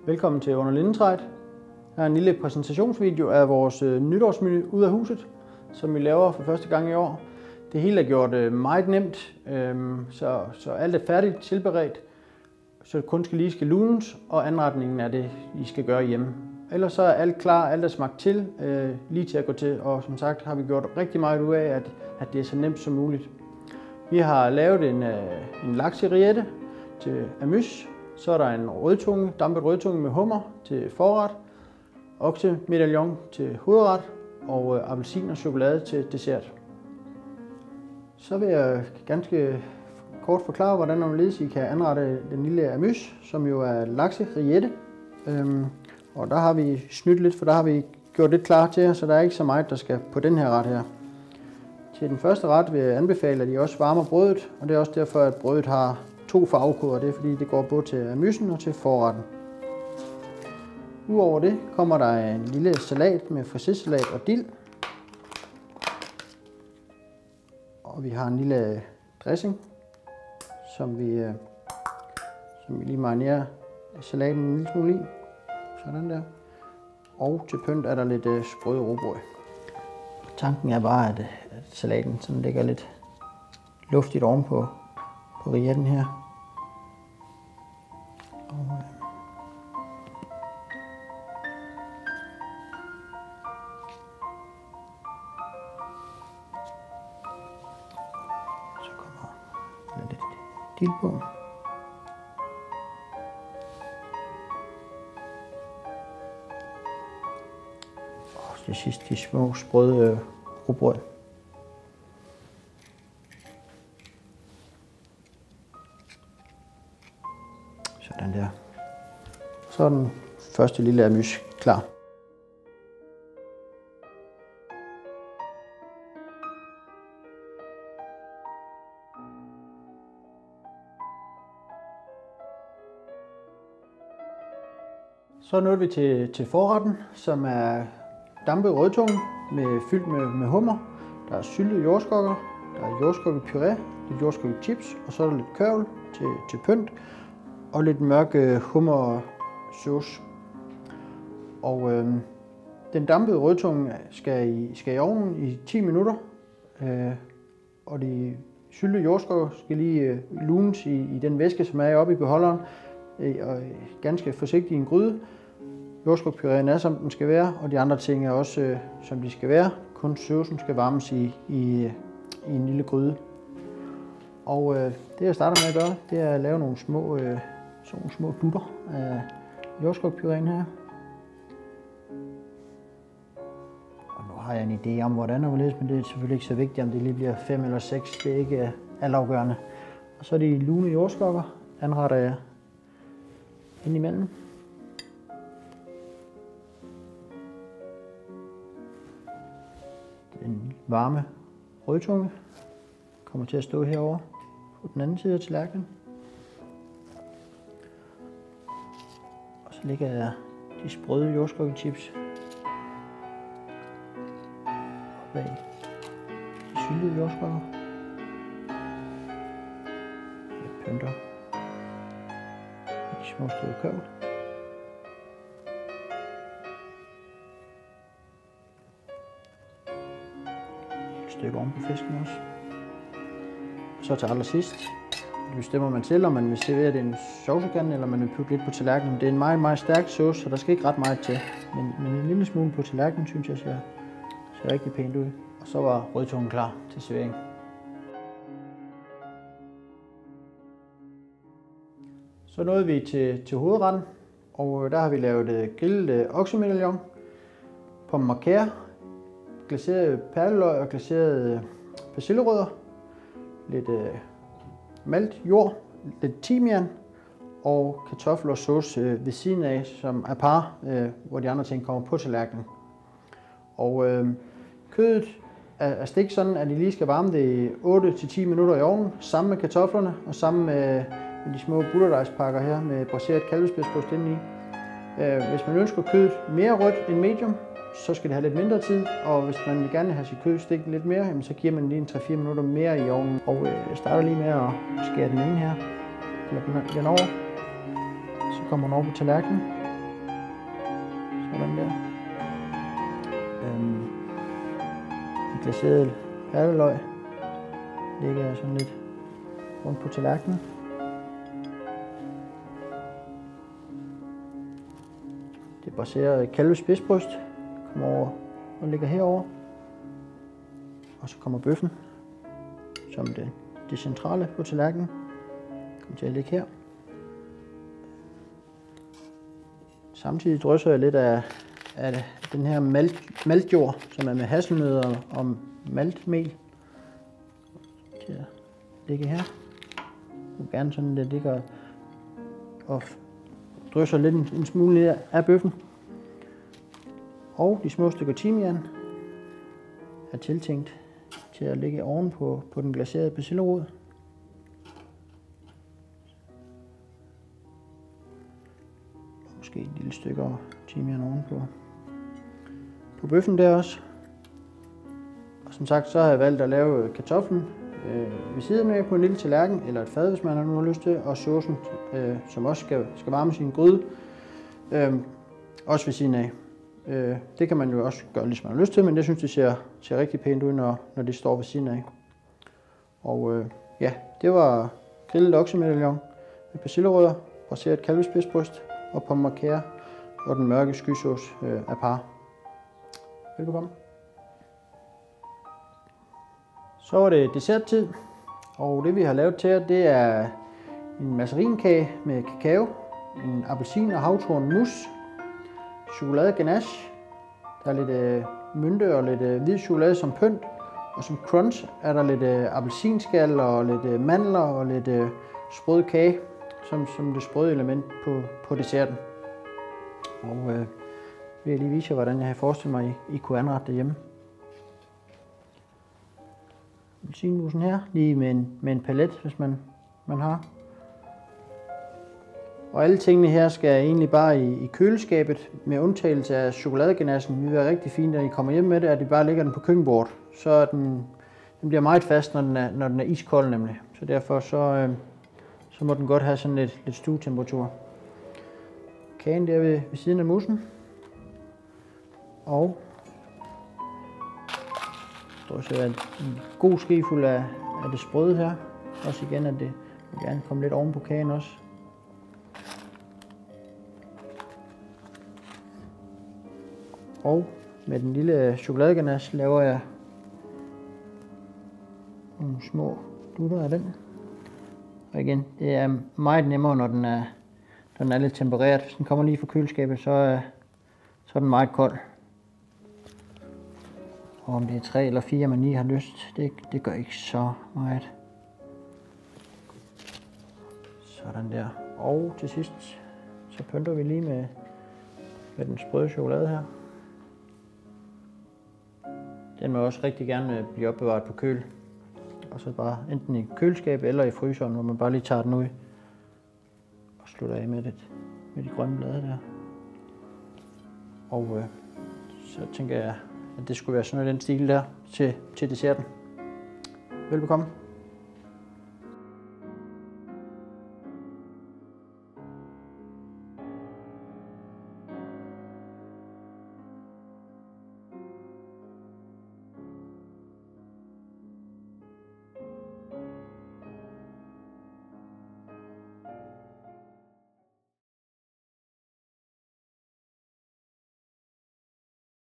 Velkommen til Under Lindetræet. Her er en lille præsentationsvideo af vores nytårsmenu ud af huset, som vi laver for første gang i år. Det hele er gjort meget nemt, så alt er færdigt tilberedt, så det kun lige skal lunes, og anretningen er det, I skal gøre hjemme. Ellers så er alt klar, alt er smagt til, lige til at gå til, og som sagt har vi gjort rigtig meget ud af, at det er så nemt som muligt. Vi har lavet en lakserillette til amys. Så er der en rødtunge, dampet rødtunge med hummer til forret, oksemedaljon til hovedret og appelsin og chokolade til dessert. Så vil jeg ganske kort forklare, hvordan og hvorledes I kan anrette den lille amys, som jo er lakserillette. Og der har vi snydt lidt, for der har vi gjort lidt klar til jer, så der er ikke så meget, der skal på den her ret her. Til den første ret vil jeg anbefale, at I også varmer brødet, og det er også derfor, at brødet har 2 farvekoder. Det er fordi, det går både til amysen og til forretten. Udover det kommer der en lille salat med frisesalat og dild. Og vi har en lille dressing, som vi lige marinerer salaten en lille smule i. Sådan der. Og til pynt er der lidt sprøde rugbrød. Tanken er bare, at salaten sådan ligger lidt luftigt ovenpå rilletten her. Så kommer lidt dild på. Og til sidst de små sprøde rugbrød. Sådan der. Så er den første lille amys klar. Så nåede vi til forretten, som er dampet rødtunge fyldt med hummer. Der er syltede jordskokker, der er jordskokkepuré, lidt jordskokkechips, og så er der lidt kørvel til pynt, og lidt mørk hummersauce. Og den dampede rødtunge skal i ovnen i 10 minutter, og de syltede jordskokker skal lige lunes i den væske, som er oppe i beholderen, og ganske forsigtigt i en gryde. Jordskokkepureen er, som den skal være, og de andre ting er også, som de skal være. Kun saucen skal varmes i en lille gryde. Og det jeg starter med at gøre, det er at lave nogle små dutter af jordskokkepureen her. Og nu har jeg en idé om, hvordan og hvorledes, men det er selvfølgelig ikke så vigtigt, om det lige bliver 5 eller 6. Det er ikke altafgørende. Og så er de lune jordskokker, anretter jeg ind imellem. Den varme rødtunge kommer til at stå herovre på den anden side af tallerkenen. Og så lægger jeg de sprøde jordskokkechips bag de syltede jordskokker. Jeg pynter de små stykker kørvel. Stykke oven på fisken også. Så til allersidst, det bestemmer man selv, om man vil servere det i en saucekande, eller man vil putte lidt på tallerkenen. Det er en meget, meget stærk sauce, så der skal ikke ret meget til. Men en lille smule på tallerkenen, synes jeg ser rigtig pænt ud. Og så var rødtungen klar til servering. Så nåede vi til hovedretten, og der har vi lavet grillet oksemedaljon, pommes marquer, glaseret perleløg og glaseret persillerødder, lidt malt jord, lidt timian og kartofler og sauce ved siden af, som er par, hvor de andre ting kommer på tallerkenen. Og kødet er stegt sådan, at I lige skal varme det i 8-10 minutter i ovnen, sammen med kartoflerne og sammen med de små butterdejspakker her med braseret kalvespidspost indeni. Hvis man ønsker kødet mere rødt end medium, så skal det have lidt mindre tid, og hvis man vil gerne have sit kød stegt lidt mere, jamen, så giver man lige en 3-4 minutter mere i ovnen. Og jeg starter lige med at skære den ene her, eller den over, så kommer den over på tallerkenen. sådan der. De glaserede ærteløg ligger sådan lidt rundt på tallerkenen. Det braserede kalve spidsbryst kommer over og ligger herover. Og så kommer bøffen, som det centrale på tallerkenen, kommer til at ligge her. Samtidig drysser jeg lidt af den her maltjord, som er med hasselnødder og maltmel, til at ligge her. Og gerne sådan, det ligger og drysser lidt en smule af bøffen. Og de små stykker timian er tiltænkt til at ligge ovenpå den glaserede persillerod. Måske et lille stykke timian ovenpå på bøffen der også. Og som sagt, så har jeg valgt at lave kartoflen ved siden af på en lille tallerken, eller et fad, hvis man har lyst til, og saucen, som også skal varmes i en gryde, også ved siden af. Det kan man jo også gøre, ligesom man har lyst til, men jeg synes, det ser rigtig pænt ud, når det står ved siden af. Og ja, det var grillet oksemedaljon med persillerødder, braseret kalvespidsbryst og pommes marquere og den mørke skysauce af par. Velkommen. Så var det desserttid, og det vi har lavet til jer, det er en massarinkage med kakao, en appelsin- og havtorn mousse, chokolade ganache, der er lidt mynte og lidt hvid chokolade som pynt, og som crunch er der lidt appelsinskal og lidt mandler og lidt sprød kage, som det sprøde element på desserten. Og vil jeg lige vise jer, hvordan jeg har forestillet mig, I kunne anrette det hjemme. Appelsinmusen her, lige med en palet, hvis man har. Og alle tingene her skal egentlig bare i køleskabet, med undtagelse af chokoladeganachen. Det vil være rigtig fint, når I kommer hjem med det, at I bare lægger den på køkkenbordet. Så den bliver meget fast, når den er iskold nemlig. Så derfor så må den godt have sådan lidt stuetemperatur. Kagen der ved siden af musen. Og drysser en god skefuld af det sprøde her. Også igen, at det vil gerne komme lidt oven på kagen også. Og med den lille chokoladeganache laver jeg nogle små dutter af den. Og igen, det er meget nemmere, når den er lidt tempereret. Hvis den kommer lige fra køleskabet, så er den meget kold. Og om det er 3 eller 4, man lige har lyst, det gør ikke så meget. Sådan der. Og til sidst, så pynter vi lige med den sprøde chokolade her. Den må også rigtig gerne blive opbevaret på køl. Og så bare enten i køleskabet eller i fryseren, hvor man bare lige tager den ud og slutter af med de grønne blade der. Og så tænker jeg, at det skulle være sådan noget den stil der til desserten. Velbekomme.